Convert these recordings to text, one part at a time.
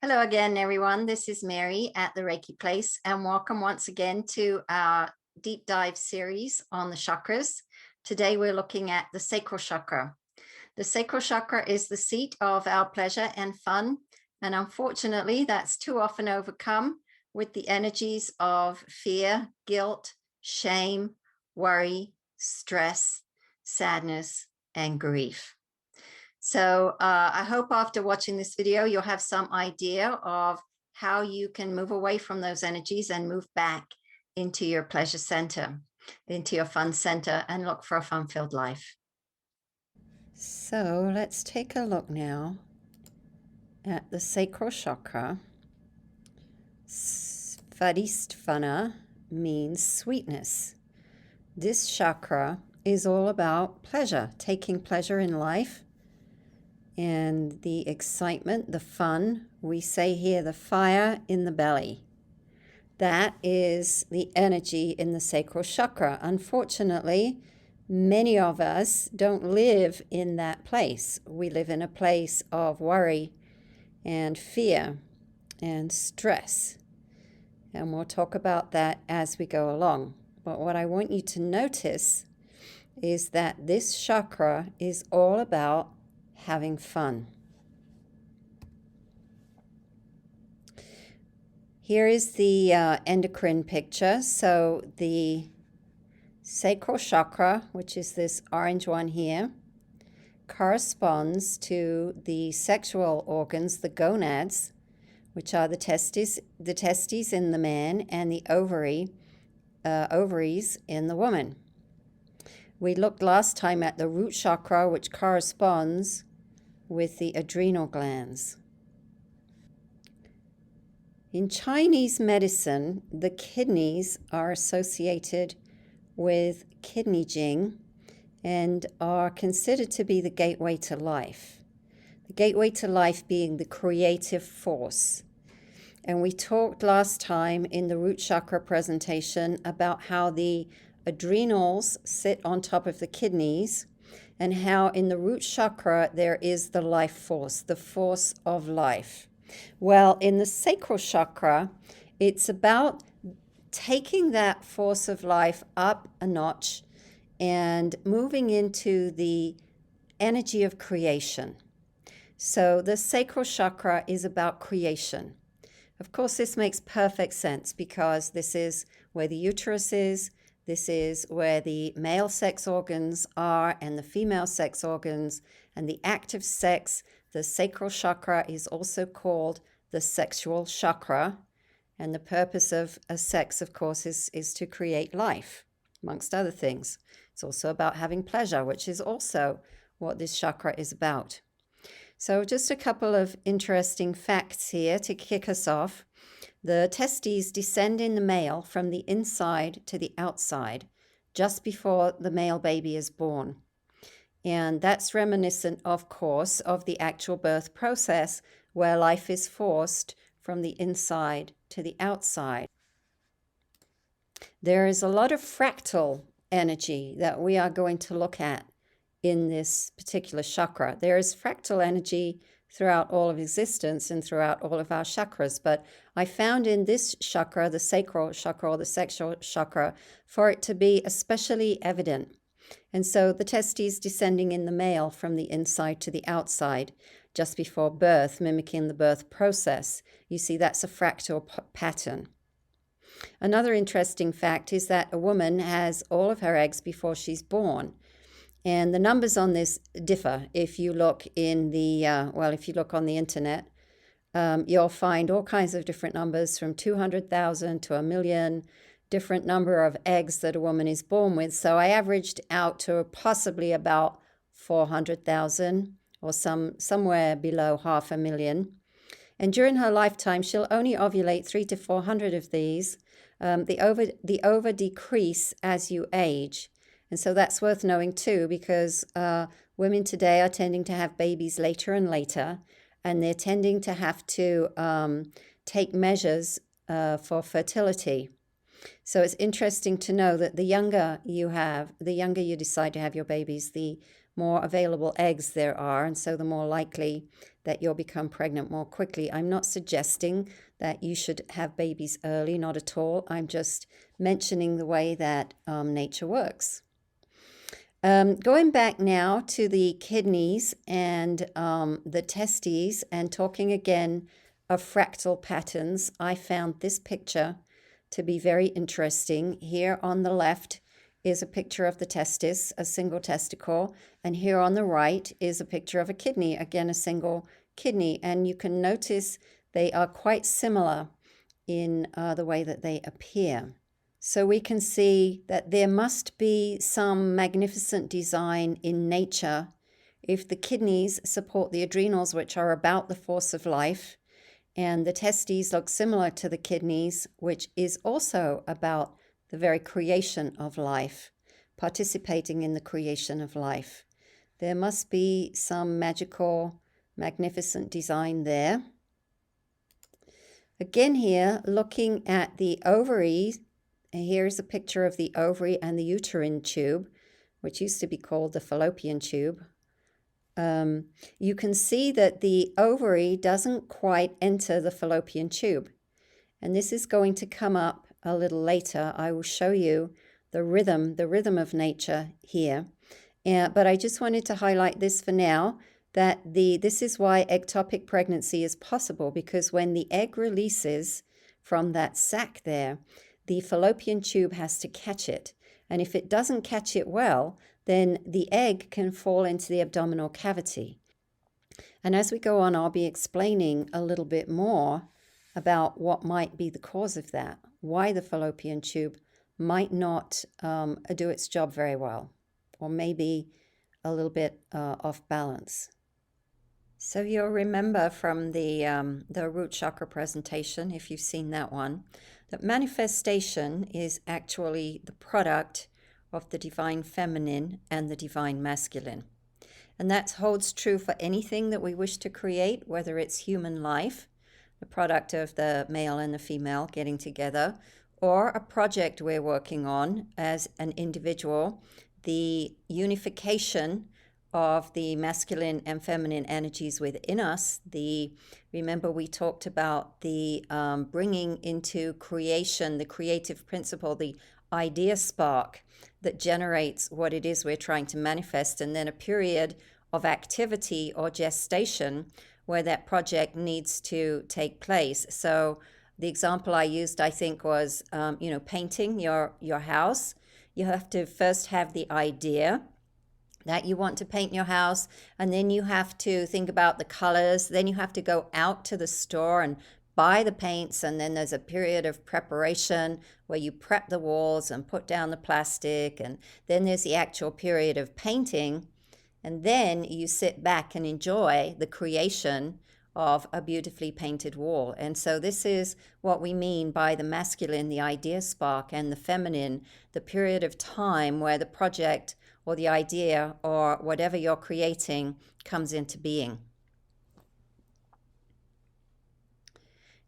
Hello again, everyone. This is Mary at the Reiki Place, and welcome once again to our deep dive series on the chakras. Today, we're looking at the sacral chakra. The sacral chakra is the seat of our pleasure and fun, and unfortunately, that's too often overcome with the energies of fear, guilt, shame, worry, stress, sadness, and grief. So I hope after watching this video, you'll have some idea of how you can move away from those energies and move back into your pleasure center, into your fun center, and look for a fun-filled life. So let's take a look now at the sacral chakra. Svadhisthana means sweetness. This chakra is all about pleasure, taking pleasure in life, and the excitement, the fun. We say here, the fire in the belly. That is the energy in the sacral chakra. Unfortunately, many of us don't live in that place. We live in a place of worry and fear and stress. And we'll talk about that as we go along. But what I want you to notice is that this chakra is all about having fun. Here is the endocrine picture. So the sacral chakra, which is this orange one here, corresponds to the sexual organs, the gonads, which are the testes in the man, and the ovaries in the woman. We looked last time at the root chakra, which corresponds with the adrenal glands. In Chinese medicine, the kidneys are associated with kidney jing and are considered to be the gateway to life. The gateway to life being the creative force. And we talked last time in the root chakra presentation about how the adrenals sit on top of the kidneys, and how in the root chakra there is the life force, the force of life. Well, in the sacral chakra, it's about taking that force of life up a notch and moving into the energy of creation. So the sacral chakra is about creation. Of course, this makes perfect sense because this is where the uterus is. This is where the male sex organs are and the female sex organs, and the active sex. The sacral chakra is also called the sexual chakra. And the purpose of a sex, of course, is to create life, amongst other things. It's also about having pleasure, which is also what this chakra is about. So just a couple of interesting facts here to kick us off. The testes descend in the male from the inside to the outside just before the male baby is born. And that's reminiscent, of course, of the actual birth process where life is forced from the inside to the outside. There is a lot of fractal energy that we are going to look at in this particular chakra. There is fractal energy throughout all of existence and throughout all of our chakras. But I found in this chakra, the sacral chakra or the sexual chakra, for it to be especially evident. And so the testes descending in the male from the inside to the outside just before birth, mimicking the birth process. You see, that's a fractal pattern. Another interesting fact is that a woman has all of her eggs before she's born. And the numbers on this differ. If you look in the, if you look on the internet, you'll find all kinds of different numbers from 200,000 to 1 million, different number of eggs that a woman is born with. So I averaged out to possibly about 400,000 or somewhere below 500,000. And during her lifetime, she'll only ovulate 300 to 400 of these. The ova decrease as you age. And so that's worth knowing too, because women today are tending to have babies later and later, and they're tending to have to take measures for fertility. So it's interesting to know that the younger you decide to have your babies, the more available eggs there are, and so the more likely that you'll become pregnant more quickly. I'm not suggesting that you should have babies early, not at all. I'm just mentioning the way that nature works. Going back now to the kidneys and the testes and talking again of fractal patterns, I found this picture to be very interesting. Here on the left is a picture of the testis, a single testicle, and here on the right is a picture of a kidney, again a single kidney, and you can notice they are quite similar in the way that they appear. So we can see that there must be some magnificent design in nature if the kidneys support the adrenals, which are about the force of life, and the testes look similar to the kidneys, which is also about the very creation of life, participating in the creation of life. There must be some magical, magnificent design there. Again here, looking at the ovaries, here's a picture of the ovary and the uterine tube, which used to be called the fallopian tube. You can see that the ovary doesn't quite enter the fallopian tube. And this is going to come up a little later. I will show you the rhythm of nature here. But I just wanted to highlight this for now, that this is why ectopic pregnancy is possible, because when the egg releases from that sac there, the fallopian tube has to catch it. And if it doesn't catch it well, then the egg can fall into the abdominal cavity. And as we go on, I'll be explaining a little bit more about what might be the cause of that, why the fallopian tube might not do its job very well, or maybe a little bit off balance. So you'll remember from the root chakra presentation, if you've seen that one, that manifestation is actually the product of the divine feminine and the divine masculine. And that holds true for anything that we wish to create, whether it's human life, the product of the male and the female getting together, or a project we're working on as an individual, the unification of the masculine and feminine energies within us. Remember we talked about the bringing into creation, the creative principle, the idea spark that generates what it is we're trying to manifest, and then a period of activity or gestation where that project needs to take place. So the example I used, I think, was painting your house. You have to first have the idea that you want to paint your house, and then you have to think about the colors. Then you have to go out to the store and buy the paints, and then there's a period of preparation where you prep the walls and put down the plastic, and then there's the actual period of painting, and then you sit back and enjoy the creation of a beautifully painted wall. And so this is what we mean by the masculine, the idea spark, and the feminine, the period of time where the project or the idea or whatever you're creating comes into being.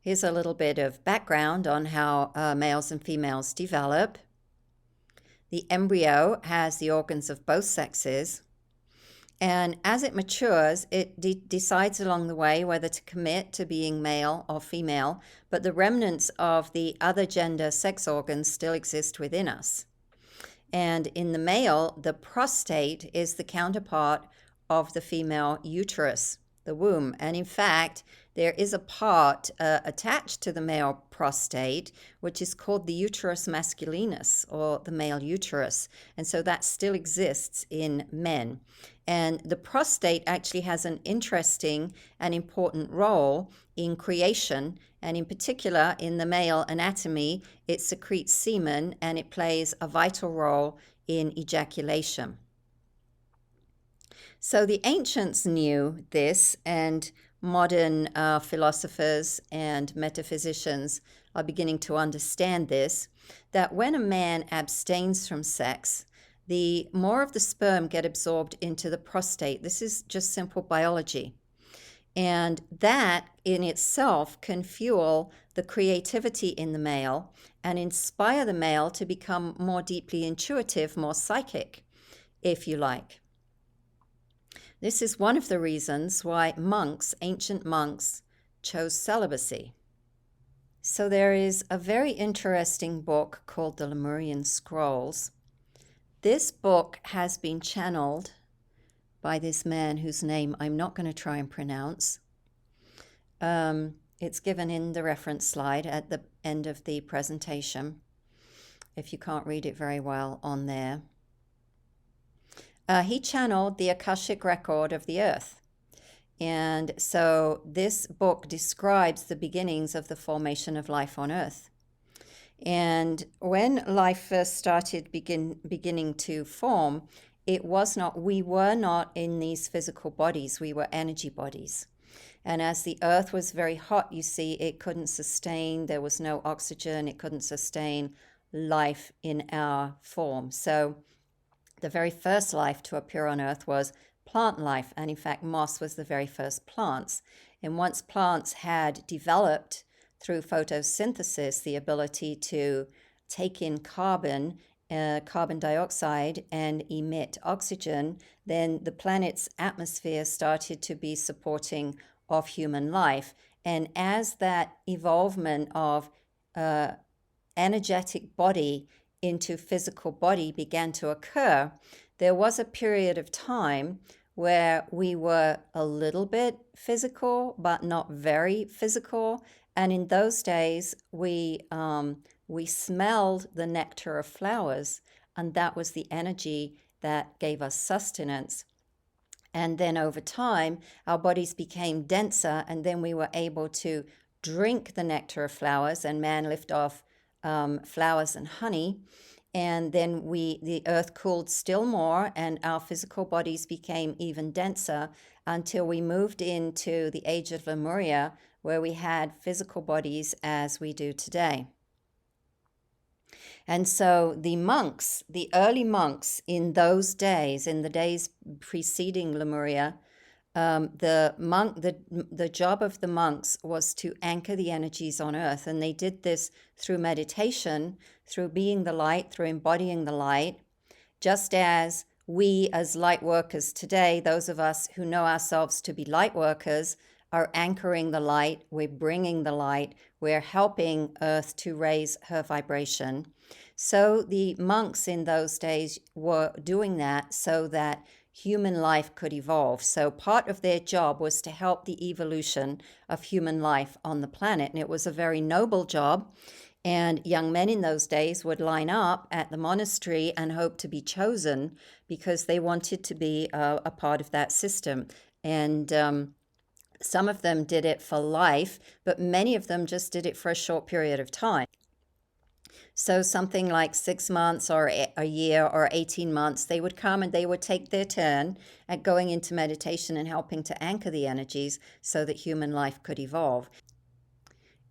Here's a little bit of background on how males and females develop. The embryo has the organs of both sexes, and as it matures, it decides along the way whether to commit to being male or female, but the remnants of the other gender sex organs still exist within us. And in the male, the prostate is the counterpart of the female uterus, the womb. And in fact, there is a part attached to the male prostate, which is called the uterus masculinus, or the male uterus. And so that still exists in men. And the prostate actually has an interesting and important role in creation. And in particular, in the male anatomy, it secretes semen and it plays a vital role in ejaculation. So the ancients knew this, and modern philosophers and metaphysicians are beginning to understand this, that when a man abstains from sex, the more of the sperm get absorbed into the prostate. This is just simple biology. And that in itself can fuel the creativity in the male and inspire the male to become more deeply intuitive, more psychic, if you like. This is one of the reasons why monks, ancient monks, chose celibacy. So there is a very interesting book called the Lemurian Scrolls. This book has been channeled by this man whose name I'm not going to try and pronounce. It's given in the reference slide at the end of the presentation, if you can't read it very well on there. He channeled the Akashic record of the earth. And so this book describes the beginnings of the formation of life on earth. And when life first started beginning to form, we were not in these physical bodies, we were energy bodies. And as the earth was very hot, you see, it couldn't sustain, there was no oxygen, it couldn't sustain life in our form. So the very first life to appear on earth was plant life. And in fact, moss was the very first plants. And once plants had developed through photosynthesis the ability to take in carbon dioxide and emit oxygen, then the planet's atmosphere started to be supporting of human life. And as that evolvement of energetic body into physical body began to occur, there was a period of time where we were a little bit physical, but not very physical. And in those days, we smelled the nectar of flowers, and that was the energy that gave us sustenance. And then over time, our bodies became denser, and then we were able to drink the nectar of flowers, and man lived off flowers and honey. And then the earth cooled still more, and our physical bodies became even denser until we moved into the age of Lemuria, where we had physical bodies as we do today. And so the monks, the early monks in those days, in the days preceding Lemuria, the job of the monks was to anchor the energies on earth. And they did this through meditation, through being the light, through embodying the light, just as we as light workers today, those of us who know ourselves to be light workers, are anchoring the light, we're bringing the light, we're helping earth to raise her vibration. So the monks in those days were doing that so that human life could evolve. So part of their job was to help the evolution of human life on the planet. And it was a very noble job. And young men in those days would line up at the monastery and hope to be chosen because they wanted to be a part of that system. And some of them did it for life, but many of them just did it for a short period of time. So something like 6 months or a year or 18 months, they would come and they would take their turn at going into meditation and helping to anchor the energies so that human life could evolve.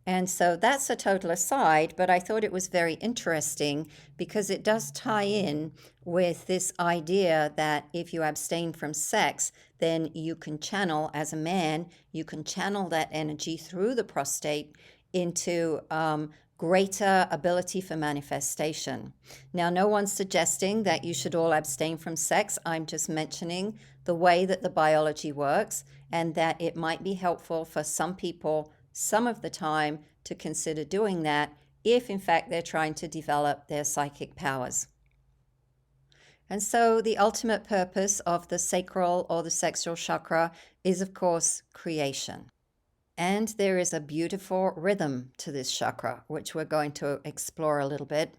And so that's a total aside, but I thought it was very interesting because it does tie in with this idea that if you abstain from sex, then you can channel, as a man, you can channel that energy through the prostate into greater ability for manifestation. Now, no one's suggesting that you should all abstain from sex. I'm just mentioning the way that the biology works and that it might be helpful for some people some of the time to consider doing that if in fact they're trying to develop their psychic powers. And so the ultimate purpose of the sacral or the sexual chakra is, of course, creation. And there is a beautiful rhythm to this chakra, which we're going to explore a little bit.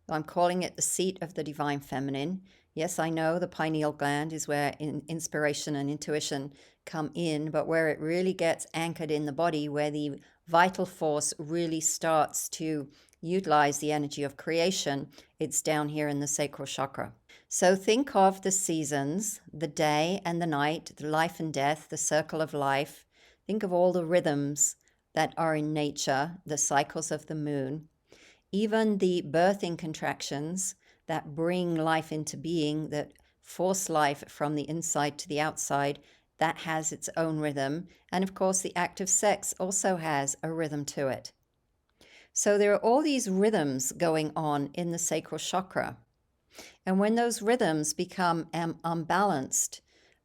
I'm calling it the seat of the divine feminine. Yes, I know the pineal gland is where inspiration and intuition come in, but where it really gets anchored in the body, where the vital force really starts to utilize the energy of creation, it's down here in the sacral chakra. So think of the seasons, the day and the night, the life and death, the circle of life. Think of all the rhythms that are in nature, the cycles of the moon, even the birthing contractions that bring life into being, that force life from the inside to the outside, that has its own rhythm. And of course, the act of sex also has a rhythm to it. So there are all these rhythms going on in the sacral chakra. And when those rhythms become unbalanced,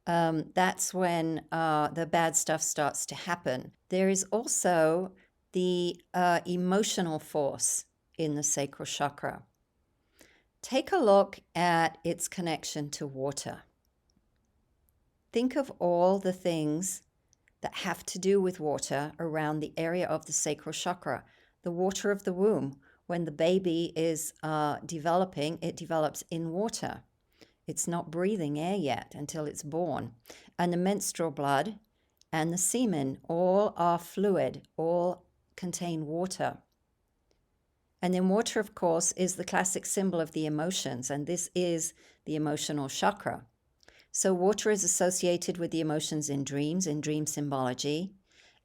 that's when the bad stuff starts to happen. There is also the emotional force in the sacral chakra. Take a look at its connection to water. Think of all the things that have to do with water around the area of the sacral chakra. The water of the womb. When the baby is developing, it develops in water. It's not breathing air yet until it's born. And the menstrual blood and the semen all are fluid, all contain water. And then water, of course, is the classic symbol of the emotions, and this is the emotional chakra. So water is associated with the emotions in dream symbology.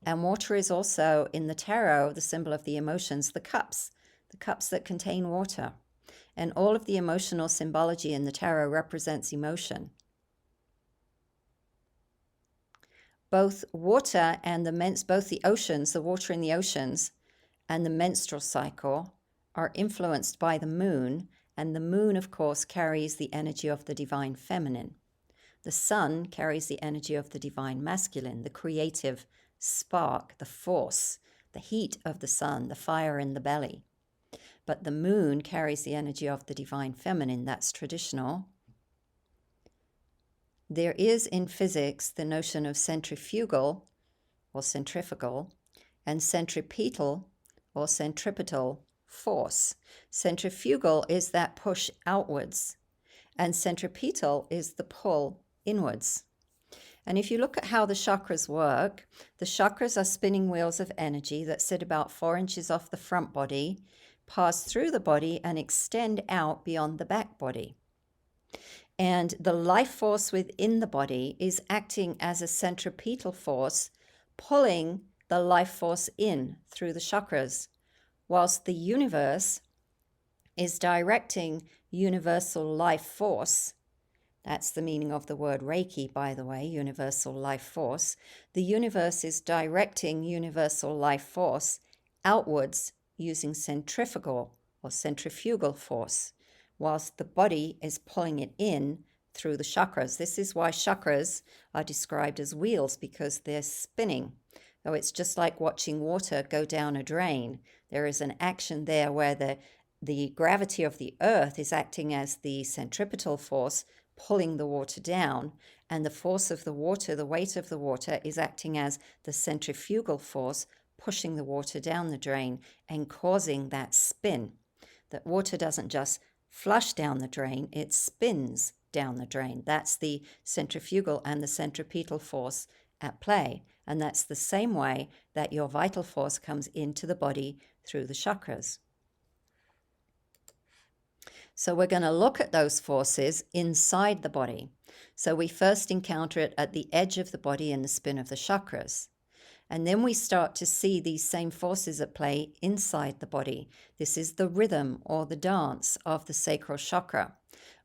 And water is also in the tarot, the symbol of the emotions, the cups that contain water. And all of the emotional symbology in the tarot represents emotion. Both water and both the oceans, the water in the oceans and the menstrual cycle are influenced by the moon. And the moon, of course, carries the energy of the divine feminine. The sun carries the energy of the divine masculine, the creative spark, the force, the heat of the sun, the fire in the belly. But the moon carries the energy of the divine feminine. That's traditional. There is in physics the notion of centrifugal or centrifugal and centripetal or centripetal force. Centrifugal is that push outwards, and centripetal is the pull inwards. And if you look at how the chakras work, the chakras are spinning wheels of energy that sit about 4 inches off the front body, pass through the body, and extend out beyond the back body. And the life force within the body is acting as a centripetal force, pulling the life force in through the chakras, whilst the universe is directing universal life force. That's the meaning of the word Reiki, by the way, universal life force. The universe is directing universal life force outwards using centrifugal or centrifugal force, whilst the body is pulling it in through the chakras. This is why chakras are described as wheels, because they're spinning. So it's just like watching water go down a drain. There is an action there where the gravity of the earth is acting as the centripetal force, pulling the water down, and the force of the water, the weight of the water, is acting as the centrifugal force, pushing the water down the drain and causing that spin. That water doesn't just flush down the drain, it spins down the drain. That's the centrifugal and the centripetal force at play. And that's the same way that your vital force comes into the body through the chakras. So we're going to look at those forces inside the body. So we first encounter it at the edge of the body in the spin of the chakras. And then we start to see these same forces at play inside the body. This is the rhythm or the dance of the sacral chakra.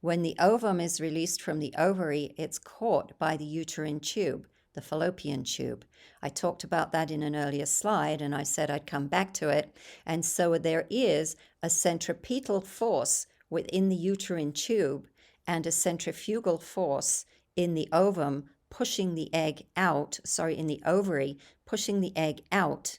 When the ovum is released from the ovary, it's caught by the uterine tube, the fallopian tube. I talked about that in an earlier slide, and I said I'd come back to it. And so there is a centripetal force within the uterine tube and a centrifugal force in the ovum pushing the egg out, in the ovary, pushing the egg out,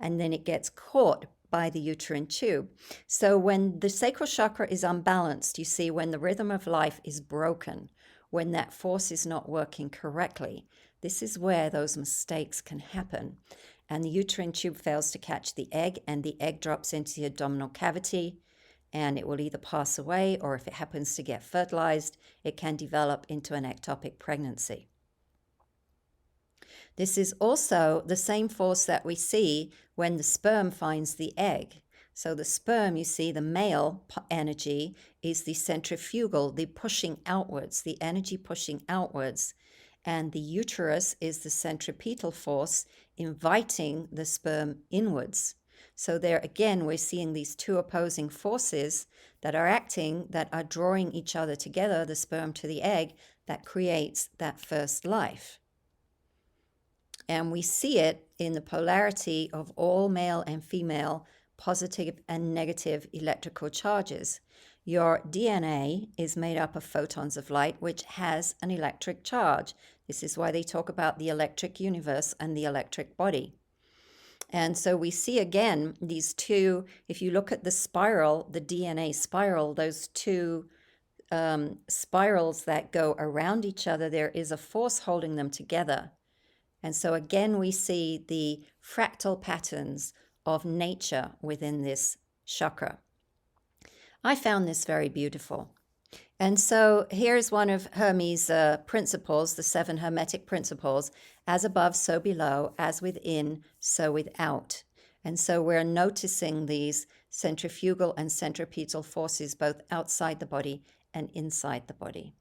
and then it gets caught by the uterine tube. So when the sacral chakra is unbalanced, you see, when the rhythm of life is broken, when that force is not working correctly, this is where those mistakes can happen. And the uterine tube fails to catch the egg, and the egg drops into the abdominal cavity, and it will either pass away, or if it happens to get fertilized, it can develop into an ectopic pregnancy. This is also the same force that we see when the sperm finds the egg. So the sperm, you see, the male energy is the centrifugal, the pushing outwards, the energy pushing outwards. And the uterus is the centripetal force inviting the sperm inwards. So there again, we're seeing these two opposing forces that are acting, that are drawing each other together, the sperm to the egg, that creates that first life. And we see it in the polarity of all male and female positive and negative electrical charges. Your DNA is made up of photons of light, which has an electric charge. This is why they talk about the electric universe and the electric body. And so we see again these two, if you look at the spiral, the DNA spiral, those two spirals that go around each other, there is a force holding them together. And so again, we see the fractal patterns of nature within this chakra. I found this very beautiful. And so here's one of Hermes' principles, the 7 Hermetic principles: as above, so below, as within, so without. And so we're noticing these centrifugal and centripetal forces both outside the body and inside the body.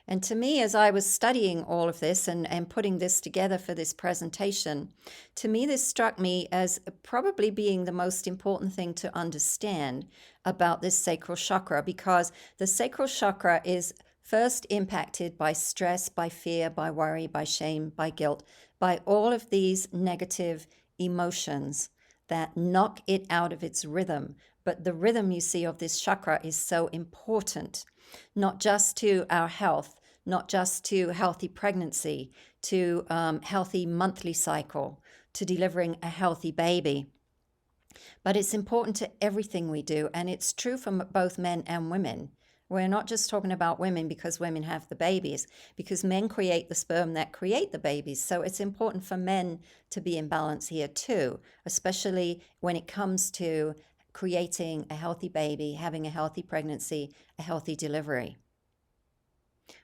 And to me, as I was studying all of this and putting this together for this presentation, to me, this struck me as probably being the most important thing to understand about this sacral chakra, because the sacral chakra is first impacted by stress, by fear, by worry, by shame, by guilt, by all of these negative emotions that knock it out of its rhythm. But the rhythm, you see, of this chakra is so important, not just to our health, not just to healthy pregnancy, to healthy monthly cycle, to delivering a healthy baby. But it's important to everything we do, and it's true for both men and women. We're not just talking about women because women have the babies, because men create the sperm that create the babies. So it's important for men to be in balance here too, especially when it comes to creating a healthy baby, having a healthy pregnancy, a healthy delivery.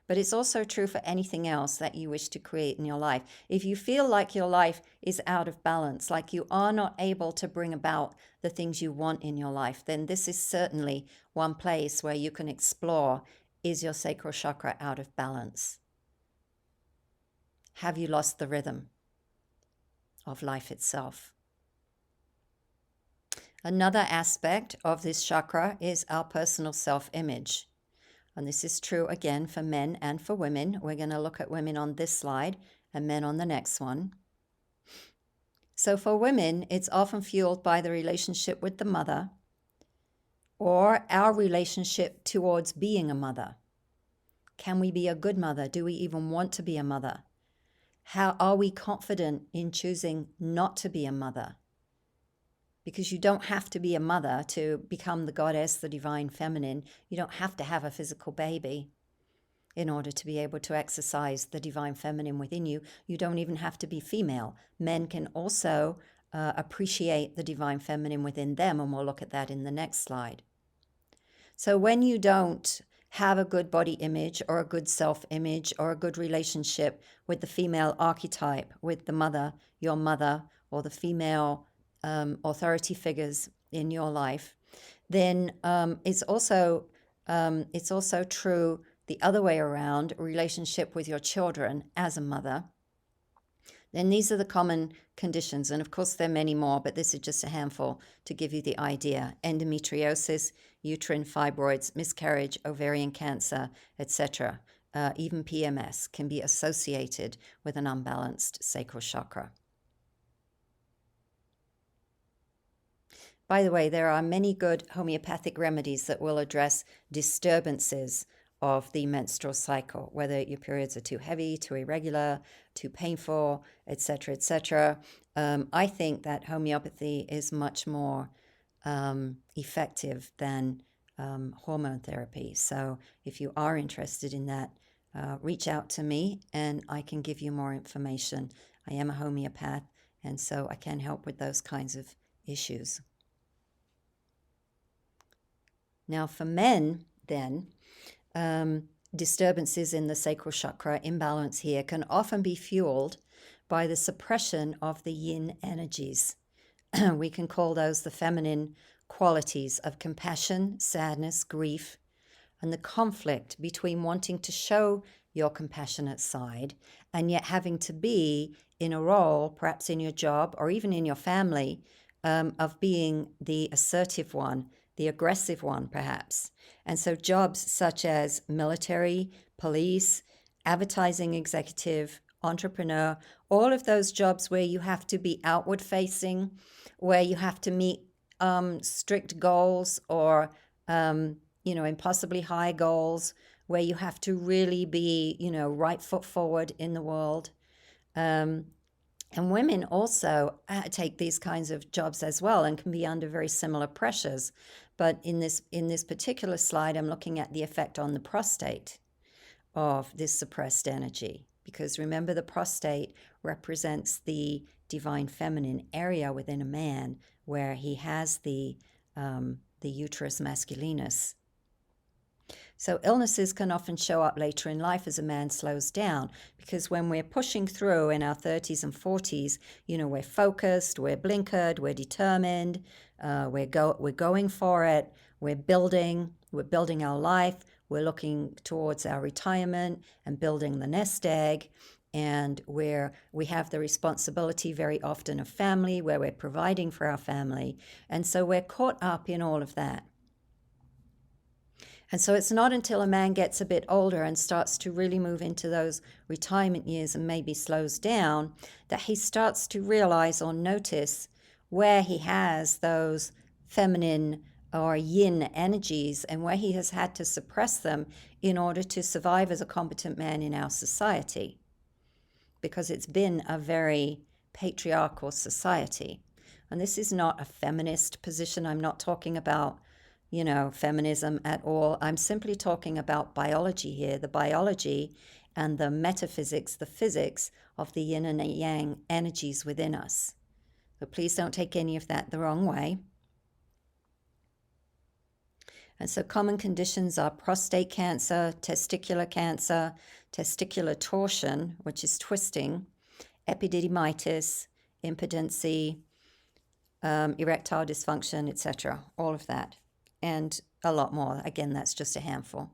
But it's also true for anything else that you wish to create in your life. If you feel like your life is out of balance, like you are not able to bring about the things you want in your life, then this is certainly one place where you can explore: is your sacral chakra out of balance? Have you lost the rhythm of life itself? Another aspect of this chakra is our personal self-image. And this is true again for men and for women. We're going to look at women on this slide and men on the next one. So for women, it's often fueled by the relationship with the mother, or our relationship towards being a mother. Can we be a good mother? Do we even want to be a mother? How are we confident in choosing not to be a mother? Because you don't have to be a mother to become the goddess, the divine feminine. You don't have to have a physical baby in order to be able to exercise the divine feminine within you. You don't even have to be female. Men can also appreciate the divine feminine within them, and we'll look at that in the next slide. So when you don't have a good body image or a good self-image or a good relationship with the female archetype, with the mother, your mother, or the female authority figures in your life, then it's also true the other way around: relationship with your children as a mother. Then these are the common conditions, and of course there are many more, but this is just a handful to give you the idea: endometriosis, uterine fibroids, miscarriage, ovarian cancer, etc. Even PMS can be associated with an unbalanced sacral chakra. By the way, there are many good homeopathic remedies that will address disturbances of the menstrual cycle, whether your periods are too heavy, too irregular, too painful, etc., etc. I think that homeopathy is much more effective than hormone therapy. So if you are interested in that, reach out to me and I can give you more information. I am a homeopath, and so I can help with those kinds of issues. Now for men, then, disturbances in the sacral chakra, imbalance here, can often be fueled by the suppression of the yin energies. We can call those the feminine qualities of compassion, sadness, grief, and the conflict between wanting to show your compassionate side and yet having to be in a role, perhaps in your job or even in your family, of being the assertive one, the aggressive one, perhaps. And so jobs such as military, police, advertising executive, entrepreneur, all of those jobs where you have to be outward facing, where you have to meet strict goals or, impossibly high goals where you have to really be, right foot forward in the world. And women also take these kinds of jobs as well and can be under very similar pressures. But in this particular slide, I'm looking at the effect on the prostate of this suppressed energy. Because remember, the prostate represents the divine feminine area within a man where he has the uterus masculinus. So illnesses can often show up later in life as a man slows down, because when we're pushing through in our 30s and 40s, we're focused, we're blinkered, we're determined, we're going for it, we're building our life, we're looking towards our retirement and building the nest egg, and we have the responsibility very often of family, where we're providing for our family, and so we're caught up in all of that. And so it's not until a man gets a bit older and starts to really move into those retirement years and maybe slows down that he starts to realize or notice where he has those feminine or yin energies and where he has had to suppress them in order to survive as a competent man in our society. Because it's been a very patriarchal society. And this is not a feminist position. I'm not talking about feminism at all. I'm simply talking about biology here, the biology and the metaphysics, the physics of the yin and the yang energies within us. So please don't take any of that the wrong way. And so common conditions are prostate cancer, testicular torsion, which is twisting, epididymitis, impotency, erectile dysfunction, etc., all of that. And a lot more. Again, that's just a handful.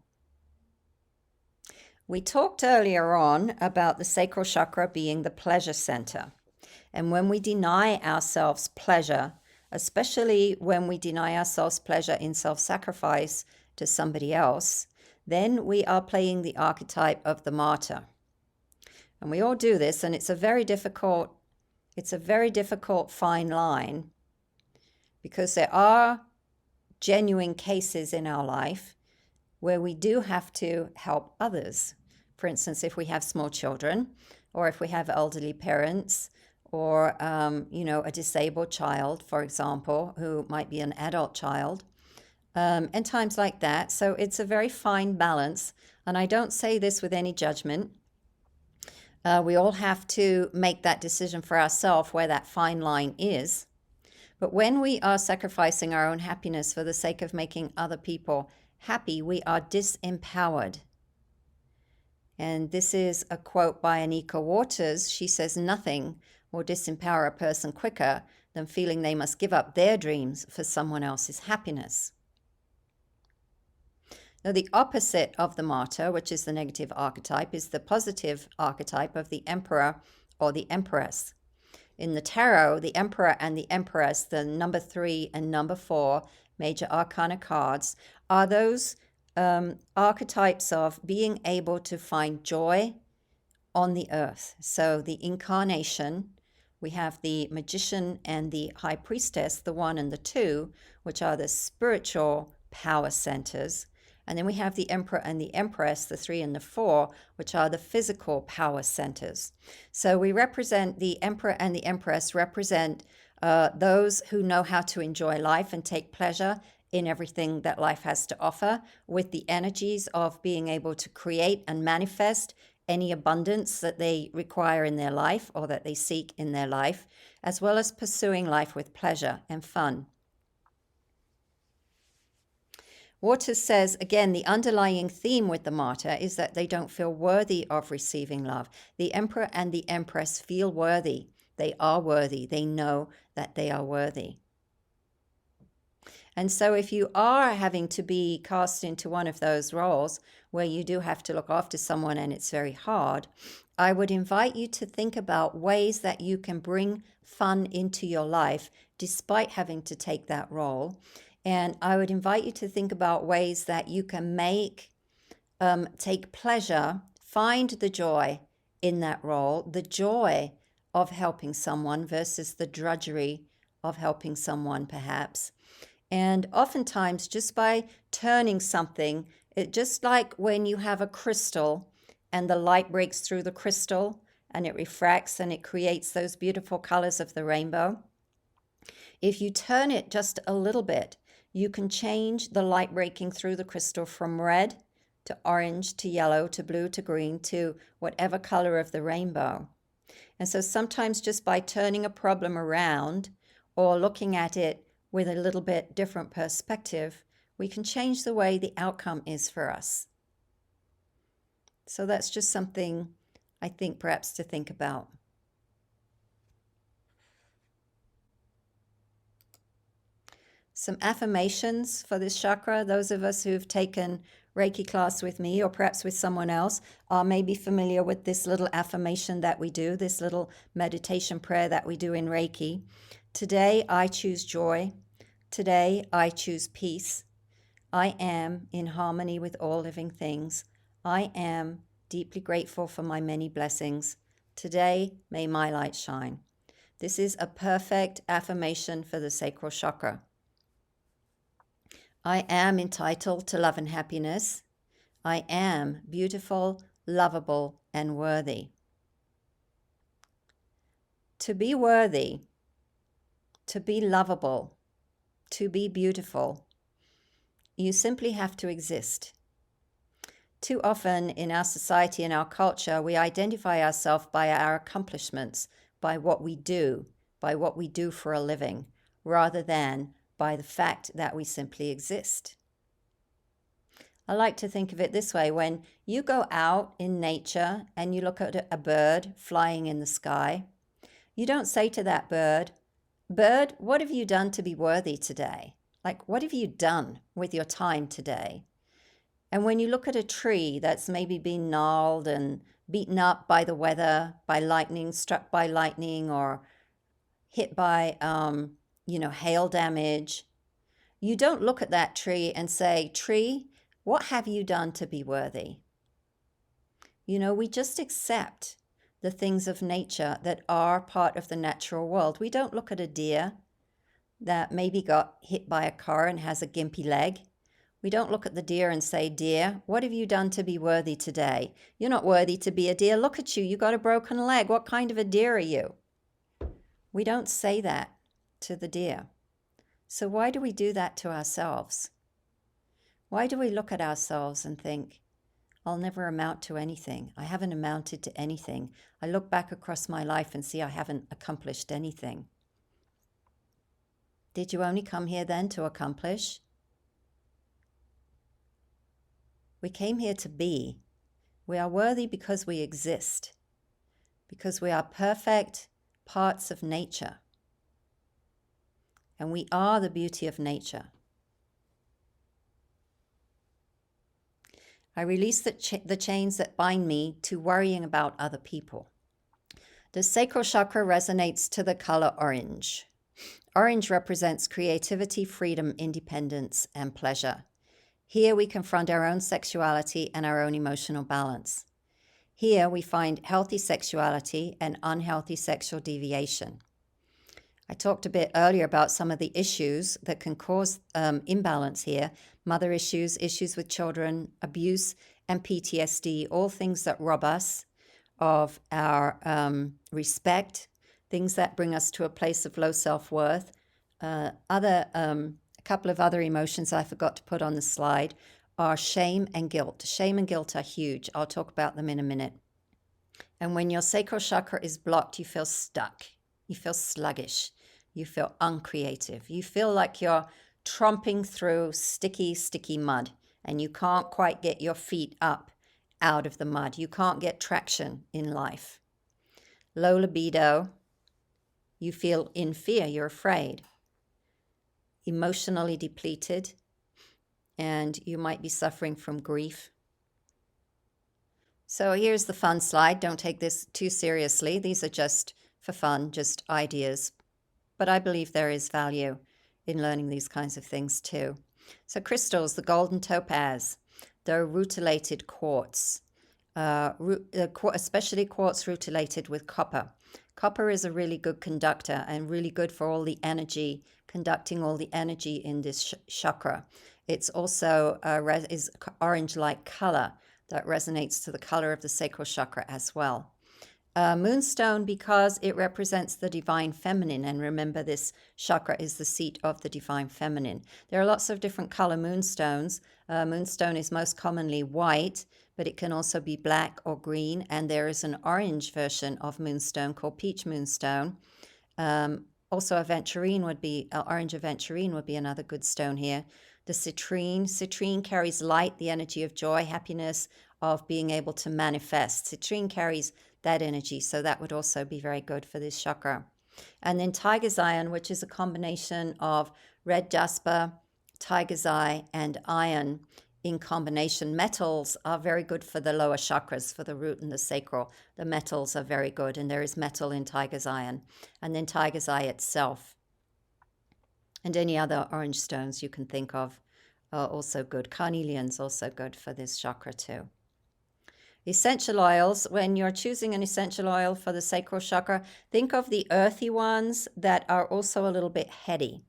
We talked earlier on about the sacral chakra being the pleasure center. And when we deny ourselves pleasure, especially when we deny ourselves pleasure in self-sacrifice to somebody else, then we are playing the archetype of the martyr. And we all do this, and it's a very difficult fine line, because there are genuine cases in our life where we do have to help others. For instance, if we have small children, or if we have elderly parents, or a disabled child, for example, who might be an adult child, and times like that. So it's a very fine balance, and I don't say this with any judgment. We all have to make that decision for ourselves where that fine line is. But when we are sacrificing our own happiness for the sake of making other people happy, we are disempowered. And this is a quote by Anika Waters. She says, "Nothing will disempower a person quicker than feeling they must give up their dreams for someone else's happiness." Now, the opposite of the martyr, which is the negative archetype, is the positive archetype of the emperor or the empress. In the tarot, the Emperor and the Empress, the number 3 and number 4 major arcana cards, are those archetypes of being able to find joy on the earth. So the incarnation, we have the Magician and the High Priestess, the 1 and the 2, which are the spiritual power centers. And then we have the Emperor and the Empress, the 3 and the 4, which are the physical power centers. So we represent the Emperor and the Empress represent those who know how to enjoy life and take pleasure in everything that life has to offer, with the energies of being able to create and manifest any abundance that they require in their life or that they seek in their life, as well as pursuing life with pleasure and fun. Waters says, again, the underlying theme with the martyr is that they don't feel worthy of receiving love. The Emperor and the Empress feel worthy. They are worthy. They know that they are worthy. And so if you are having to be cast into one of those roles where you do have to look after someone and it's very hard, I would invite you to think about ways that you can bring fun into your life despite having to take that role. And I would invite you to think about ways that you can take pleasure, find the joy in that role, the joy of helping someone versus the drudgery of helping someone perhaps. And oftentimes just by turning something, just like when you have a crystal and the light breaks through the crystal and it refracts and it creates those beautiful colors of the rainbow. If you turn it just a little bit, you can change the light breaking through the crystal from red to orange to yellow to blue to green to whatever color of the rainbow. And so sometimes just by turning a problem around or looking at it with a little bit different perspective, we can change the way the outcome is for us. So that's just something I think perhaps to think about. Some affirmations for this chakra. Those of us who've taken Reiki class with me or perhaps with someone else are maybe familiar with this little affirmation that we do, this little meditation prayer that we do in Reiki. Today I choose joy. Today I choose peace. I am in harmony with all living things. I am deeply grateful for my many blessings. Today may my light shine. This is a perfect affirmation for the sacral chakra. I am entitled to love and happiness. I am beautiful, lovable, and worthy. To be worthy, to be lovable, to be beautiful, you simply have to exist. Too often in our society and our culture, we identify ourselves by our accomplishments, by what we do for a living, rather than by the fact that we simply exist. I like to think of it this way. When you go out in nature and you look at a bird flying in the sky, you don't say to that bird, "Bird, what have you done to be worthy today?" Like, what have you done with your time today? And when you look at a tree that's maybe been gnarled and beaten up by the weather, by lightning, struck by lightning, or hit by hail damage, you don't look at that tree and say, "Tree, what have you done to be worthy?" We just accept the things of nature that are part of the natural world. We don't look at a deer that maybe got hit by a car and has a gimpy leg. We don't look at the deer and say, "Deer, what have you done to be worthy today? You're not worthy to be a deer. Look at you. You got a broken leg. What kind of a deer are you?" We don't say that to the deer. So why do we do that to ourselves? Why do we look at ourselves and think, "I'll never amount to anything. I haven't amounted to anything. I look back across my life and see I haven't accomplished anything"? Did you only come here then to accomplish? We came here to be. We are worthy because we exist, because we are perfect parts of nature. And we are the beauty of nature. I release the chains that bind me to worrying about other people. The sacral chakra resonates to the color orange. Orange represents creativity, freedom, independence, and pleasure. Here we confront our own sexuality and our own emotional balance. Here we find healthy sexuality and unhealthy sexual deviation. I talked a bit earlier about some of the issues that can cause imbalance here. Mother issues, issues with children, abuse, and PTSD, all things that rob us of our respect, things that bring us to a place of low self-worth. A couple of other emotions I forgot to put on the slide are shame and guilt. Shame and guilt are huge. I'll talk about them in a minute. And when your sacral chakra is blocked, you feel stuck. You feel sluggish. You feel uncreative. You feel like you're tromping through sticky, sticky mud and you can't quite get your feet up out of the mud. You can't get traction in life. Low libido. You feel in fear. You're afraid. Emotionally depleted. And you might be suffering from grief. So here's the fun slide. Don't take this too seriously. These are just for fun, just ideas. But I believe there is value in learning these kinds of things too. So crystals, the golden topaz, the rutilated quartz, especially quartz rutilated with copper. Copper is a really good conductor and really good for all the energy, conducting all the energy in this chakra. It's also is orange-like color that resonates to the color of the sacral chakra as well. Moonstone because it represents the divine feminine, and remember this chakra is the seat of the divine feminine. There are lots of different color moonstones. Moonstone is most commonly white, but it can also be black or green, and there is an orange version of moonstone called peach moonstone. Also aventurine would be, orange aventurine would be another good stone here. The citrine carries light, the energy of joy, happiness, of being able to manifest. Citrine carries that energy, so that would also be very good for this chakra. And then tiger's iron, which is a combination of red jasper, tiger's eye, and iron in combination. Metals are very good for the lower chakras, for the root and the sacral. The metals are very good, and there is metal in tiger's iron. And then tiger's eye itself. And any other orange stones you can think of are also good. Carnelian's also good for this chakra too. Essential oils, when you're choosing an essential oil for the sacral chakra, think of the earthy ones that are also a little bit heady.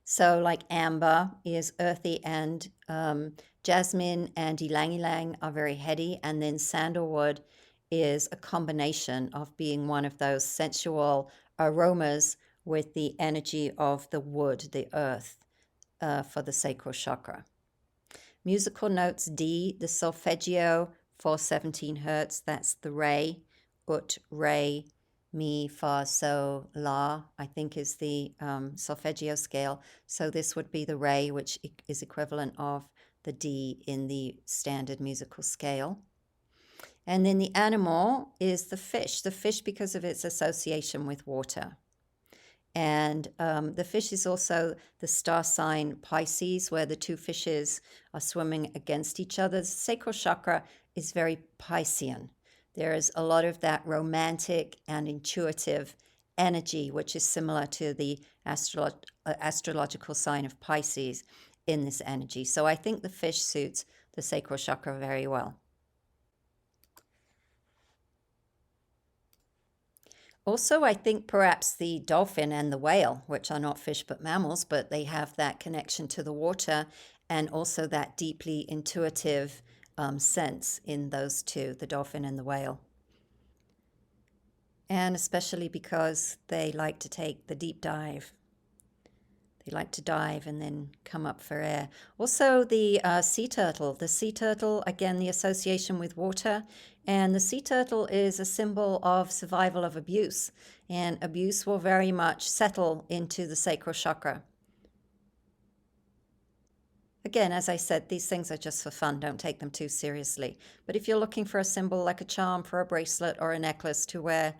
So like amber is earthy, and jasmine and ylang ylang are very heady, and then sandalwood is a combination of being one of those sensual aromas with the energy of the wood, the earth, for the sacral chakra. Musical notes D, the solfeggio for 17 hertz, that's the re, ut, re, mi, fa, so, la, I think is the solfeggio scale. So this would be the re, which is equivalent of the D in the standard musical scale. And then the animal is the fish because of its association with water. And the fish is also the star sign Pisces, where the two fishes are swimming against each other. The sacral chakra is very Piscean. There is a lot of that romantic and intuitive energy, which is similar to the astrological sign of Pisces in this energy. So I think the fish suits the sacral chakra very well. Also, I think perhaps the dolphin and the whale, which are not fish but mammals, but they have that connection to the water and also that deeply intuitive sense in those two, the dolphin and the whale. And especially because they like to take the deep dive. They like to dive and then come up for air. Also, the sea turtle. The sea turtle, again, the association with water. And the sea turtle is a symbol of survival of abuse. And abuse will very much settle into the sacral chakra. Again, as I said, these things are just for fun. Don't take them too seriously. But if you're looking for a symbol like a charm for a bracelet or a necklace to wear,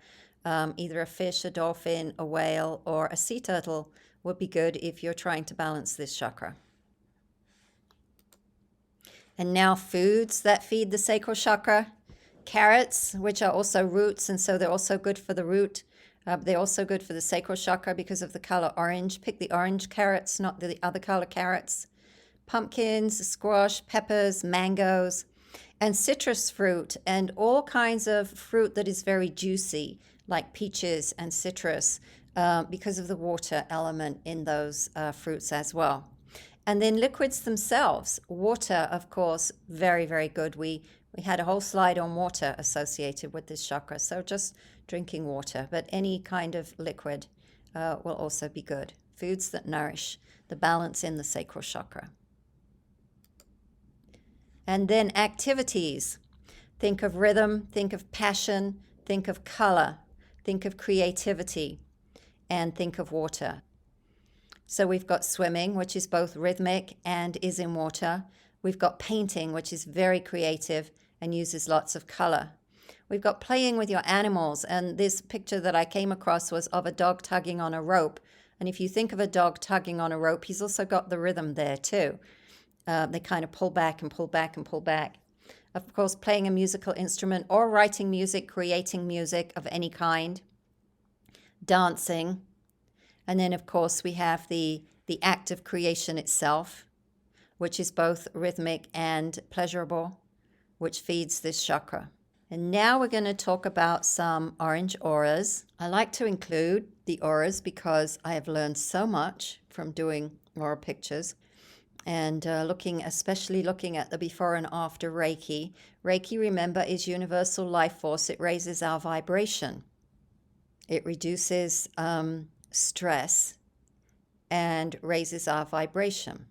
either a fish, a dolphin, a whale, or a sea turtle would be good if you're trying to balance this chakra. And now foods that feed the sacral chakra. Carrots, which are also roots, and so they're also good for the root. They're also good for the sacral chakra because of the color orange. Pick the orange carrots, not the other color carrots. Pumpkins, squash, peppers, mangoes, and citrus fruit, and all kinds of fruit that is very juicy, like peaches and citrus, because of the water element in those fruits as well. And then liquids themselves. Water, of course, very, very good. We had a whole slide on water associated with this chakra, so just drinking water, but any kind of liquid will also be good. Foods that nourish the balance in the sacral chakra. And then activities. Think of rhythm, think of passion, think of color, think of creativity, and think of water. So we've got swimming, which is both rhythmic and is in water. We've got painting, which is very creative and uses lots of color. We've got playing with your animals, and this picture that I came across was of a dog tugging on a rope. And if you think of a dog tugging on a rope, he's also got the rhythm there too. They kind of pull back and pull back and pull back. Of course, playing a musical instrument or writing music, creating music of any kind, dancing. And then, of course, we have the act of creation itself, which is both rhythmic and pleasurable, which feeds this chakra. And now we're going to talk about some orange auras. I like to include the auras because I have learned so much from doing aura pictures and especially looking at the before and after Reiki. Reiki, remember, is universal life force. It raises our vibration. It reduces stress and raises our vibration.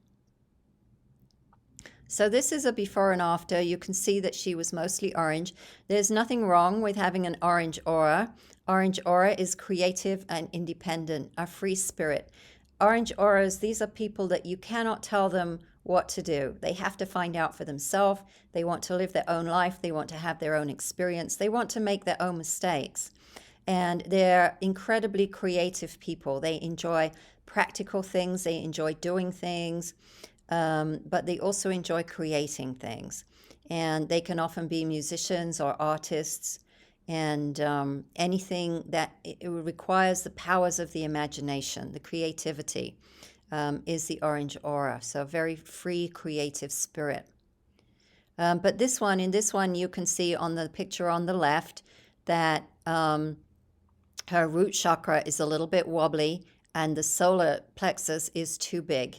So this is a before and after. You can see that she was mostly orange. There's nothing wrong with having an orange aura. Orange aura is creative and independent, a free spirit. Orange auras, these are people that you cannot tell them what to do. They have to find out for themselves. They want to live their own life. They want to have their own experience. They want to make their own mistakes. And they're incredibly creative people. They enjoy practical things. They enjoy doing things. But they also enjoy creating things. And they can often be musicians or artists, and anything that it requires the powers of the imagination, the creativity, is the orange aura. So a very free, creative spirit. But in this one, you can see on the picture on the left that her root chakra is a little bit wobbly and the solar plexus is too big.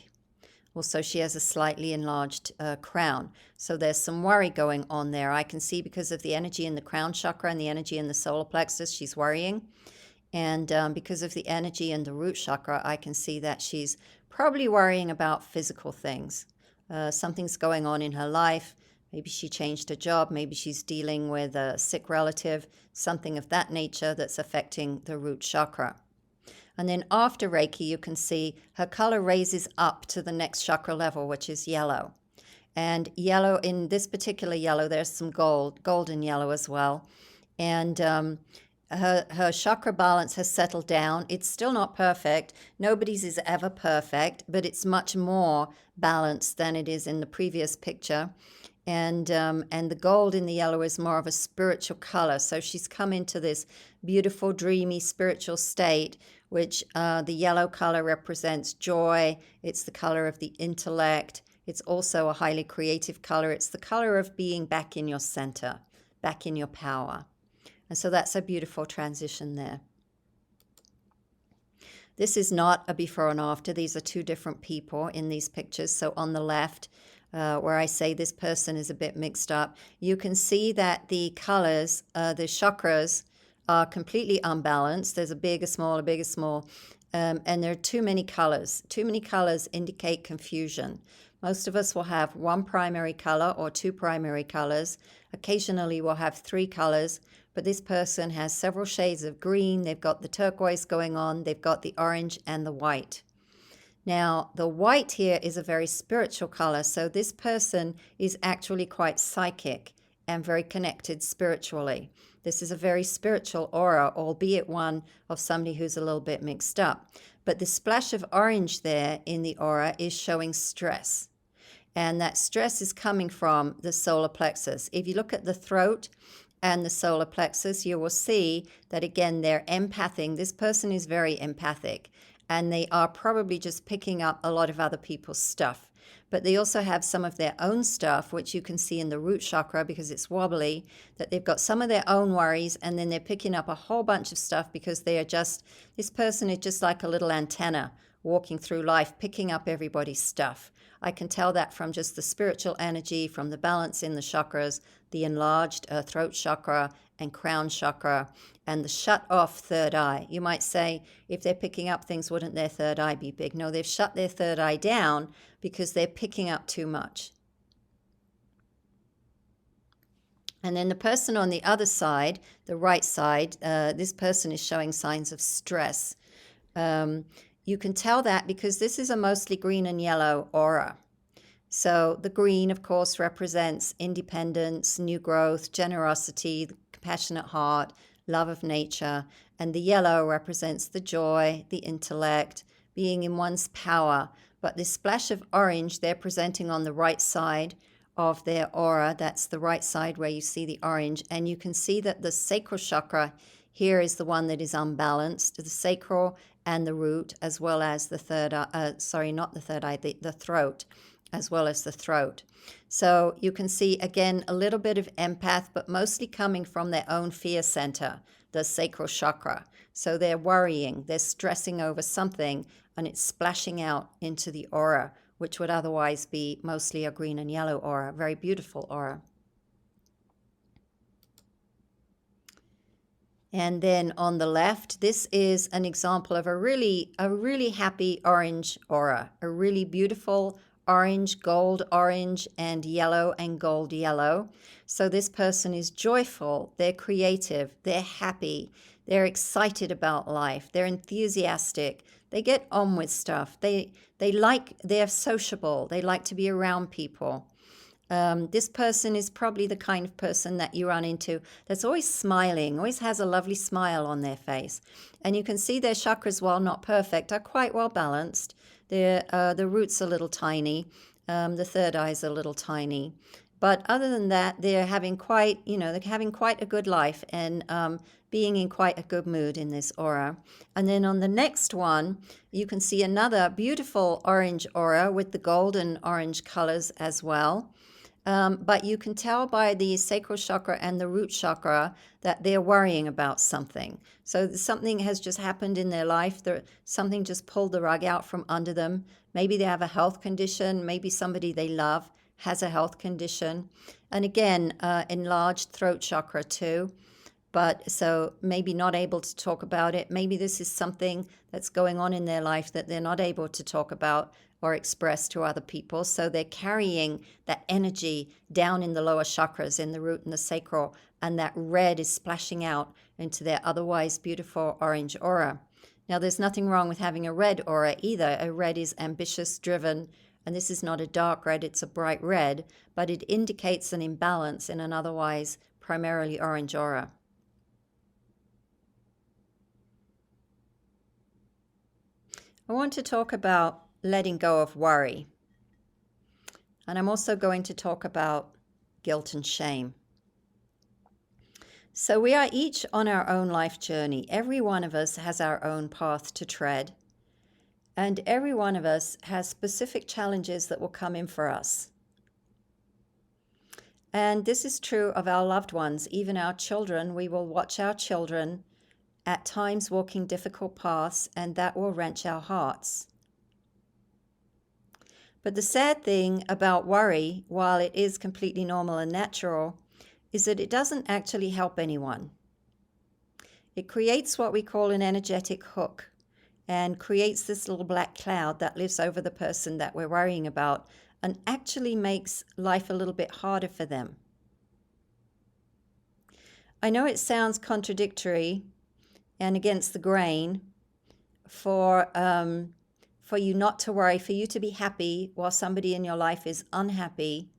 Also, she has a slightly enlarged crown. So there's some worry going on there. I can see because of the energy in the crown chakra and the energy in the solar plexus, she's worrying. And because of the energy in the root chakra, I can see that she's probably worrying about physical things. Something's going on in her life. Maybe she changed her job. Maybe she's dealing with a sick relative, something of that nature that's affecting the root chakra. And then after Reiki, you can see her color raises up to the next chakra level, which is yellow. And yellow, in this particular yellow, there's some golden yellow as well. And her chakra balance has settled down. It's still not perfect. Nobody's is ever perfect, but it's much more balanced than it is in the previous picture. And the gold in the yellow is more of a spiritual color. So she's come into this beautiful, dreamy, spiritual state, which the yellow color represents joy. It's the color of the intellect. It's also a highly creative color. It's the color of being back in your center, back in your power. And so that's a beautiful transition there. This is not a before and after. These are two different people in these pictures. So on the left, where I say this person is a bit mixed up, you can see that the colors, the chakras, are completely unbalanced. There's a big, a small, and there are too many colors. Too many colors indicate confusion. Most of us will have one primary color or two primary colors. Occasionally we'll have three colors, but this person has several shades of green. They've got the turquoise going on. They've got the orange and the white. Now, the white here is a very spiritual color, so this person is actually quite psychic and very connected spiritually. This is a very spiritual aura, albeit one of somebody who's a little bit mixed up. But the splash of orange there in the aura is showing stress. And that stress is coming from the solar plexus. If you look at the throat and the solar plexus, you will see that, again, they're empathing. This person is very empathic. And they are probably just picking up a lot of other people's stuff. But they also have some of their own stuff, which you can see in the root chakra because it's wobbly, that they've got some of their own worries, and then they're picking up a whole bunch of stuff because they are just, this person is just like a little antenna walking through life, picking up everybody's stuff. I can tell that from just the spiritual energy, from the balance in the chakras, the enlarged throat chakra and crown chakra, and the shut off third eye. You might say, if they're picking up things, wouldn't their third eye be big? No, they've shut their third eye down because they're picking up too much. And then the person on the other side, the right side, this person is showing signs of stress. You can tell that because this is a mostly green and yellow aura. So the green, of course, represents independence, new growth, generosity, the compassionate heart, love of nature. And the yellow represents the joy, the intellect, being in one's power. But this splash of orange they're presenting on the right side of their aura, that's the right side where you see the orange. And you can see that the sacral chakra here is the one that is unbalanced, the sacral and the root, as well as the third eye, not the third eye, the throat. as well as the throat. So you can see, again, a little bit of empath, but mostly coming from their own fear center, the sacral chakra. So they're worrying, they're stressing over something, and it's splashing out into the aura, which would otherwise be mostly a green and yellow aura, very beautiful aura. And then on the left, this is an example of a really happy orange aura, a really beautiful orange, gold orange, and yellow and gold yellow. So this person is joyful, they're creative, they're happy, they're excited about life, they're enthusiastic, they get on with stuff, they're sociable, they like to be around people. This person is probably the kind of person that you run into that's always smiling, always has a lovely smile on their face. And you can see their chakras, while not perfect, are quite well balanced. The root's a little tiny. The third eye's a little tiny. But other than that, they're having quite a good life and being in quite a good mood in this aura. And then on the next one, you can see another beautiful orange aura with the golden orange colors as well. But you can tell by the sacral chakra and the root chakra that they're worrying about something. So something has just happened in their life. Something just pulled the rug out from under them. Maybe they have a health condition. Maybe somebody they love has a health condition. And again, enlarged throat chakra too. But so maybe not able to talk about it. Maybe this is something that's going on in their life that they're not able to talk about or express to other people. So they're carrying that energy down in the lower chakras, in the root and the sacral, and that red is splashing out into their otherwise beautiful orange aura. Now, there's nothing wrong with having a red aura either. A red is ambitious, driven, and this is not a dark red, it's a bright red, but it indicates an imbalance in an otherwise primarily orange aura. I want to talk about letting go of worry. And I'm also going to talk about guilt and shame. So we are each on our own life journey. Every one of us has our own path to tread. And every one of us has specific challenges that will come in for us. And this is true of our loved ones, even our children. We will watch our children at times walking difficult paths, and that will wrench our hearts. But the sad thing about worry, while it is completely normal and natural, is that it doesn't actually help anyone. It creates what we call an energetic hook and creates this little black cloud that lives over the person that we're worrying about and actually makes life a little bit harder for them. I know it sounds contradictory and against the grain for you not to worry, for you to be happy while somebody in your life is unhappy.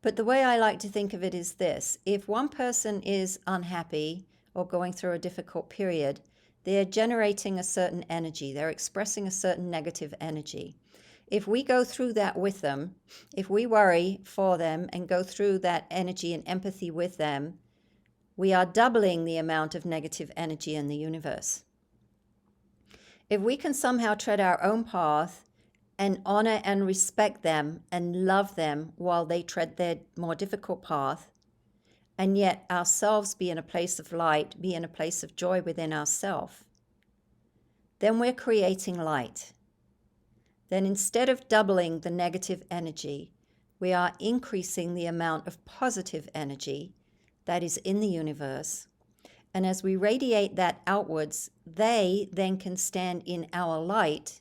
But the way I like to think of it is this: if one person is unhappy or going through a difficult period, they're generating a certain energy, they're expressing a certain negative energy. If we go through that with them, if we worry for them and go through that energy and empathy with them, we are doubling the amount of negative energy in the universe. If we can somehow tread our own path and honor and respect them and love them while they tread their more difficult path, and yet ourselves be in a place of light, be in a place of joy within ourselves, then we're creating light. Then instead of doubling the negative energy, we are increasing the amount of positive energy that is in the universe. And as we radiate that outwards, they then can stand in our light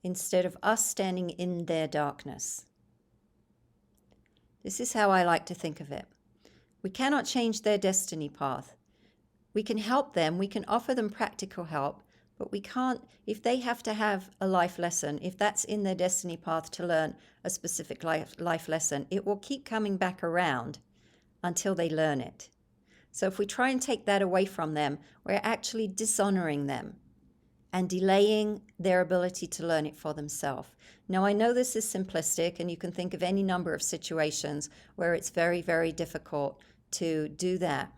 instead of us standing in their darkness. This is how I like to think of it. We cannot change their destiny path. We can help them, we can offer them practical help, but we can't, if they have to have a life lesson, if that's in their destiny path to learn a specific life lesson, it will keep coming back around until they learn it. So if we try and take that away from them, we're actually dishonoring them and delaying their ability to learn it for themselves. Now, I know this is simplistic, and you can think of any number of situations where it's very, very difficult to do that.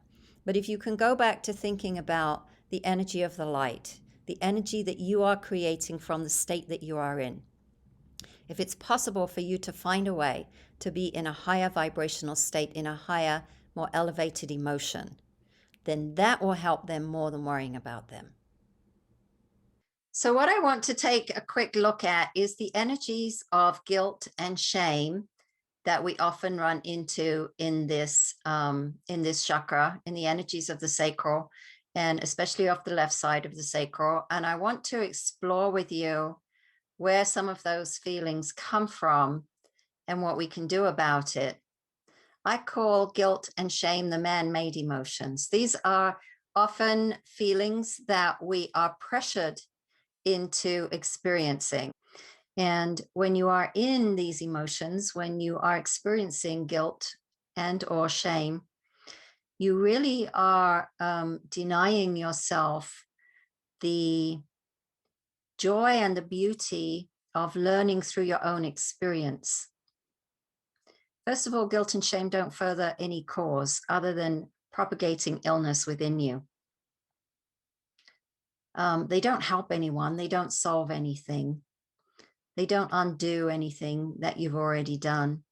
But if you can go back to thinking about the energy of the light, the energy that you are creating from the state that you are in, if it's possible for you to find a way to be in a higher vibrational state, in a higher, more elevated emotion, then that will help them more than worrying about them. So what I want to take a quick look at is the energies of guilt and shame that we often run into in this chakra, in the energies of the sacral, and especially off the left side of the sacral. And I want to explore with you where some of those feelings come from and what we can do about it. I call guilt and shame the man-made emotions. These are often feelings that we are pressured into experiencing. And when you are in these emotions, when you are experiencing guilt and or shame, you really are denying yourself the joy and the beauty of learning through your own experience. First of all, guilt and shame don't further any cause other than propagating illness within you. They don't help anyone. They don't solve anything. They don't undo anything that you've already done.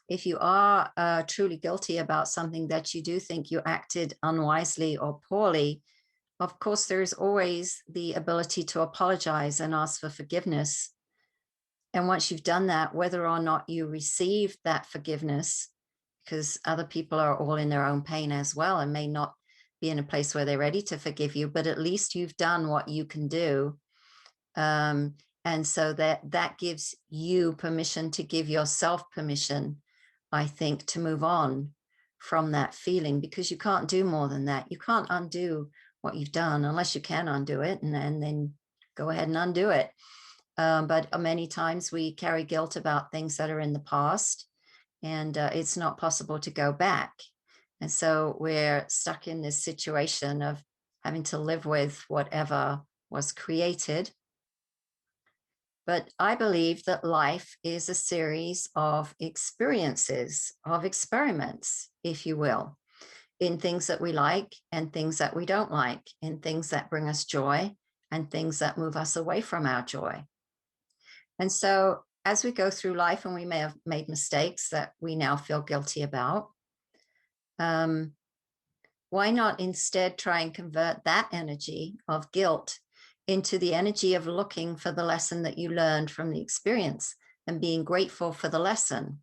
If you are truly guilty about something that you do think you acted unwisely or poorly, of course, there is always the ability to apologize and ask for forgiveness. And once you've done that, whether or not you receive that forgiveness, because other people are all in their own pain as well and may not be in a place where they're ready to forgive you, but at least you've done what you can do. And so that gives you permission to give yourself permission, I think, to move on from that feeling, because you can't do more than that. You can't undo what you've done unless you can undo it, and then go ahead and undo it. But many times we carry guilt about things that are in the past, and it's not possible to go back. And so we're stuck in this situation of having to live with whatever was created. But I believe that life is a series of experiences, of experiments, if you will, in things that we like and things that we don't like, in things that bring us joy and things that move us away from our joy. And so as we go through life, and we may have made mistakes that we now feel guilty about, why not instead try and convert that energy of guilt into the energy of looking for the lesson that you learned from the experience and being grateful for the lesson?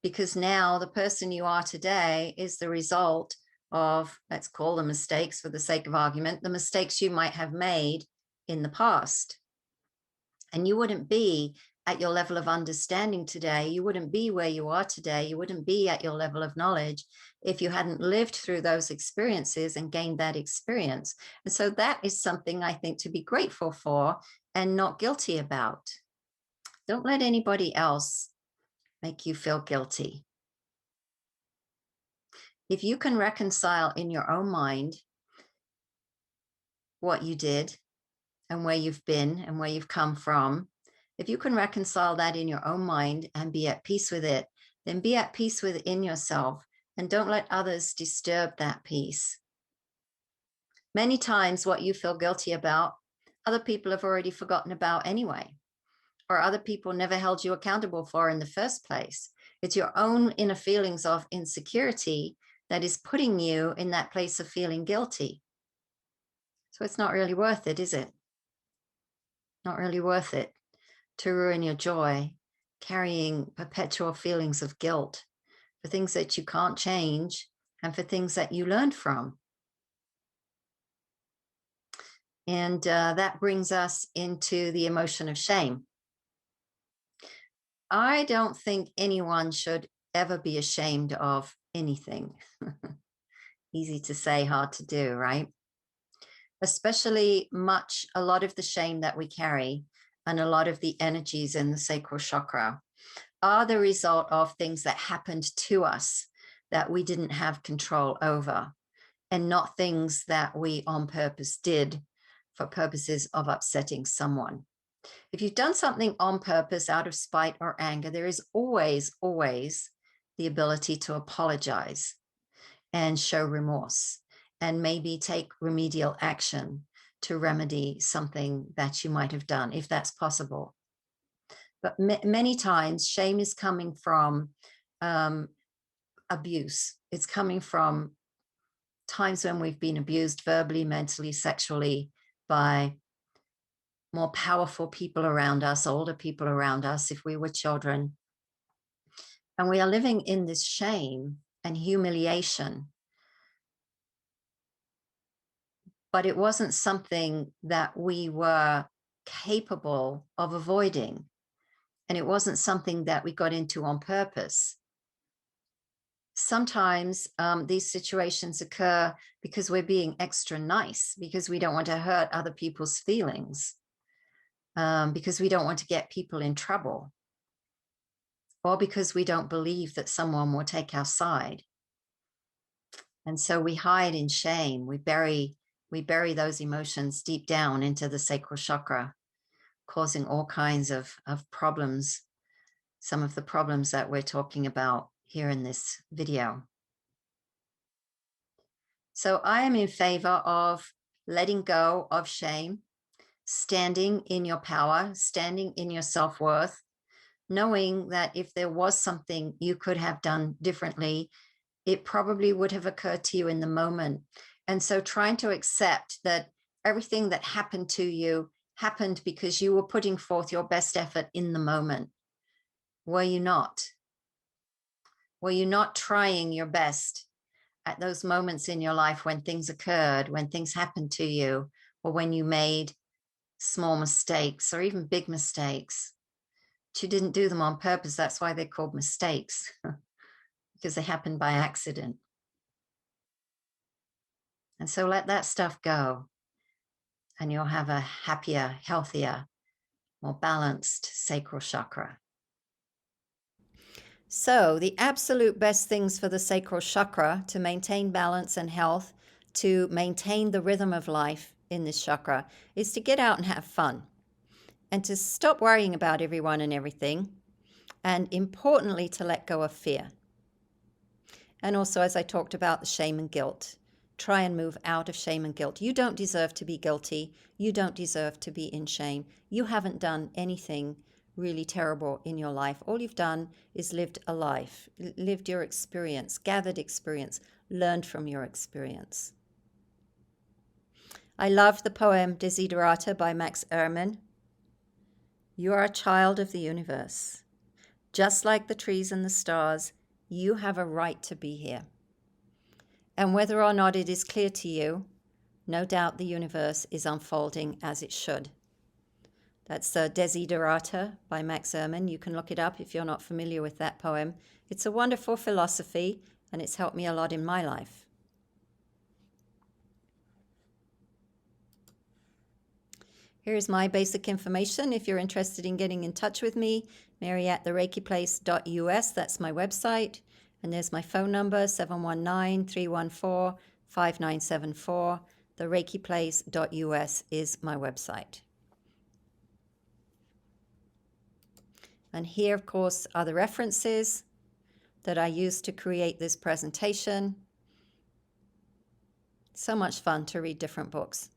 Because now the person you are today is the result of, let's call them mistakes for the sake of argument, the mistakes you might have made in the past. And you wouldn't be at your level of understanding today. You wouldn't be where you are today. You wouldn't be at your level of knowledge if you hadn't lived through those experiences and gained that experience. And so that is something I think to be grateful for and not guilty about. Don't let anybody else make you feel guilty. If you can reconcile in your own mind what you did and where you've been and where you've come from, if you can reconcile that in your own mind and be at peace with it, then be at peace within yourself and don't let others disturb that peace. Many times what you feel guilty about, other people have already forgotten about anyway, or other people never held you accountable for in the first place. It's your own inner feelings of insecurity that is putting you in that place of feeling guilty. So it's not really worth it, is it? Not really worth it to ruin your joy, carrying perpetual feelings of guilt for things that you can't change and for things that you learned from. And that brings us into the emotion of shame. I don't think anyone should ever be ashamed of anything. Easy to say, hard to do, right? Especially a lot of the shame that we carry and a lot of the energies in the sacral chakra are the result of things that happened to us that we didn't have control over, and not things that we on purpose did for purposes of upsetting someone. If you've done something on purpose out of spite or anger, there is always, always the ability to apologize and show remorse and maybe take remedial action to remedy something that you might have done, if that's possible. But many times shame is coming from abuse. It's coming from times when we've been abused verbally, mentally, sexually by more powerful people around us, older people around us, if we were children. And we are living in this shame and humiliation. But it wasn't something that we were capable of avoiding. And it wasn't something that we got into on purpose. Sometimes these situations occur because we're being extra nice, because we don't want to hurt other people's feelings, because we don't want to get people in trouble, or because we don't believe that someone will take our side. And so we hide in shame. We bury those emotions deep down into the sacral chakra, causing all kinds of problems, some of the problems that we're talking about here in this video. So I am in favor of letting go of shame, standing in your power, standing in your self-worth, knowing that if there was something you could have done differently, it probably would have occurred to you in the moment. And so trying to accept that everything that happened to you happened because you were putting forth your best effort in the moment. Were you not? Were you not trying your best at those moments in your life when things occurred, when things happened to you, or when you made small mistakes or even big mistakes? But you didn't do them on purpose. That's why they're called mistakes, because they happened by accident. And so let that stuff go, and you'll have a happier, healthier, more balanced sacral chakra. So the absolute best things for the sacral chakra to maintain balance and health, to maintain the rhythm of life in this chakra, is to get out and have fun and to stop worrying about everyone and everything, and importantly, to let go of fear. And also, as I talked about, the shame and guilt. Try and move out of shame and guilt. You don't deserve to be guilty. You don't deserve to be in shame. You haven't done anything really terrible in your life. All you've done is lived a life, lived your experience, gathered experience, learned from your experience. I love the poem Desiderata by Max Ehrmann. You are a child of the universe. Just like the trees and the stars, you have a right to be here. And whether or not it is clear to you, no doubt the universe is unfolding as it should. That's Desiderata by Max Ehrmann. You can look it up if you're not familiar with that poem. It's a wonderful philosophy, and it's helped me a lot in my life. Here's my basic information. If you're interested in getting in touch with me, mary@thereikiplace.us, that's my website. And there's my phone number, 719-314-5974. Thereikiplace.us is my website. And here, of course, are the references that I used to create this presentation. So much fun to read different books.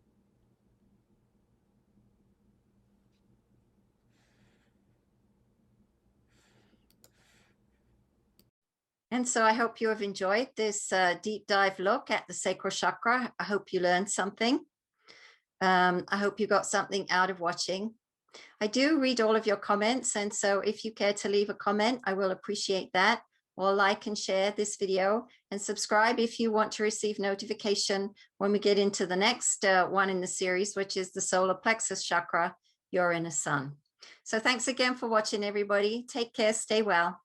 And so I hope you have enjoyed this deep dive look at the sacral chakra. I hope you learned something. I hope you got something out of watching. I do read all of your comments, and so if you care to leave a comment, I will appreciate that. Or like and share this video, and subscribe if you want to receive notification when we get into the next one in the series, which is the solar plexus chakra, your inner sun. So thanks again for watching, everybody. Take care, stay well.